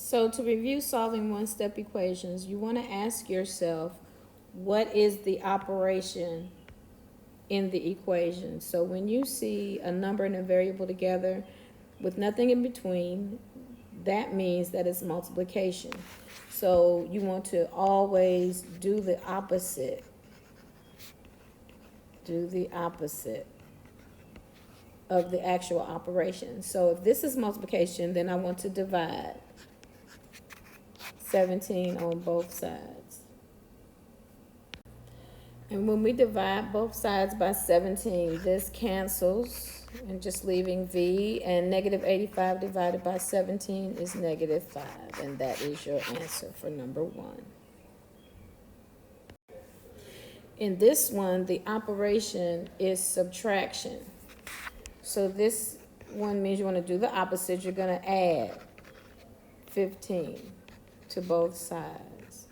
So to review solving one-step equations, you want to ask yourself, what is the operation in the equation? So when you see a number and a variable together with nothing in between, that means that it's multiplication. So you want to always do the opposite. Do the opposite of the actual operation. So if this is multiplication, then I want to divide 17 on both sides. And when we divide both sides by 17, this cancels, and just leaving v, and negative 85 divided by 17 is negative 5, and that is your answer for number 1. In this one, the operation is subtraction. So this one means you want to do the opposite. You're going to add 15 to both sides.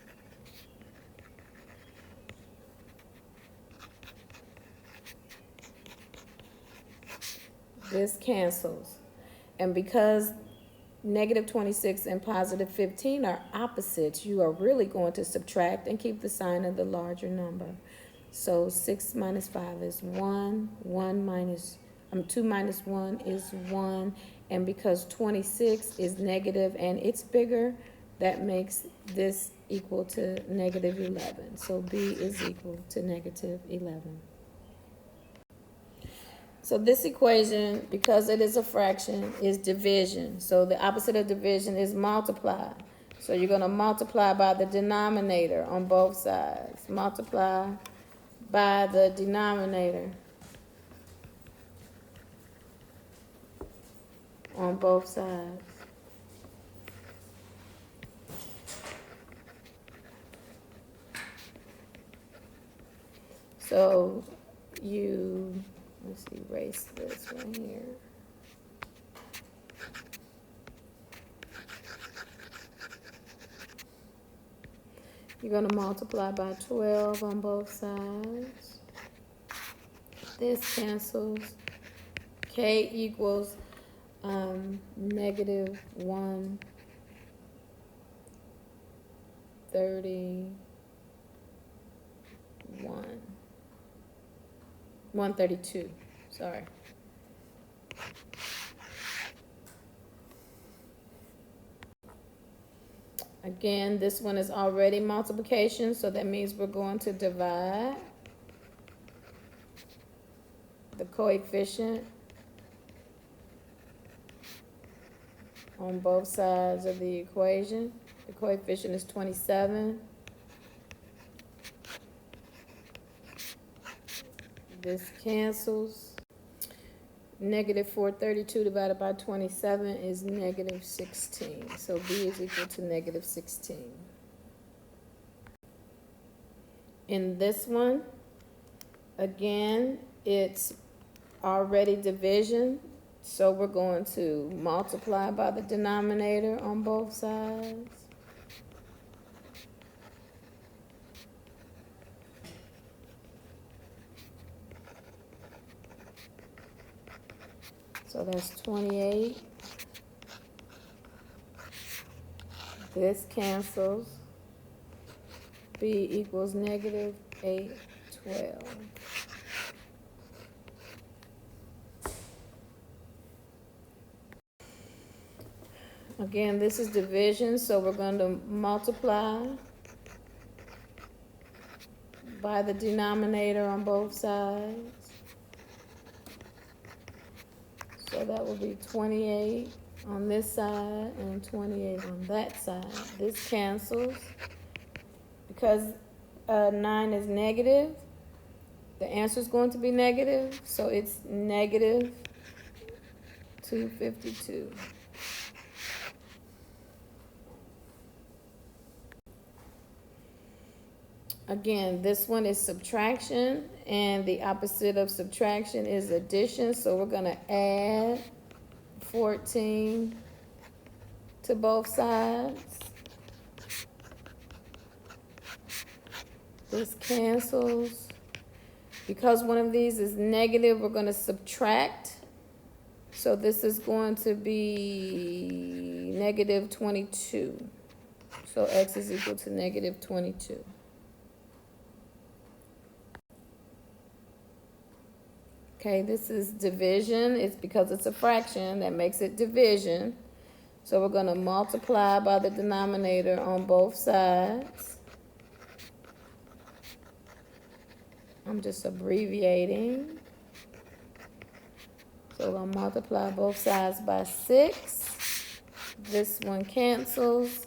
This cancels. And because negative 26 and positive 15 are opposites, you are really going to subtract and keep the sign of the larger number. So 6 minus 5 is 1. 2 minus 1 is 1. And because 26 is negative and it's bigger, that makes this equal to negative 11. So B is equal to negative 11. So this equation, because it is a fraction, is division. So the opposite of division is multiply. So you're going to multiply by the denominator on both sides. Multiply by the denominator on both sides. So let's erase this right here. You're going to multiply by 12 on both sides. This cancels. K equals negative 132, sorry. Again, this one is already multiplication, so that means we're going to divide the coefficient on both sides of the equation. The coefficient is 27. This cancels. Negative 432 divided by 27 is negative 16. So B is equal to negative 16. In this one, again, it's already division. So we're going to multiply by the denominator on both sides. So that's 28. This cancels. B equals negative 812. Again, this is division, so we're going to multiply by the denominator on both sides. So that will be 28 on this side and 28 on that side. This cancels. Because 9 is negative, the answer is going to be negative, so it's negative 252. Again, this one is subtraction, and the opposite of subtraction is addition. So we're going to add 14 to both sides. This cancels. Because one of these is negative, we're going to subtract. So this is going to be negative 22. So x is equal to negative 22. Okay, this is division. It's because it's a fraction that makes it division. So we're going to multiply by the denominator on both sides. I'm just abbreviating. So we're going to multiply both sides by 6. This one cancels.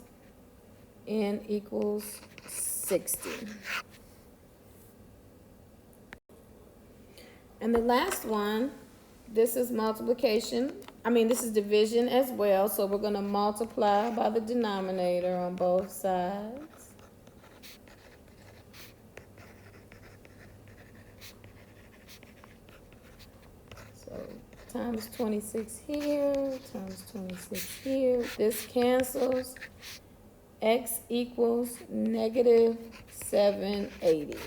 N equals 60. And the last one, this is multiplication. This is division as well. So we're going to multiply by the denominator on both sides. So times 26 here, times 26 here. This cancels. X equals negative 780.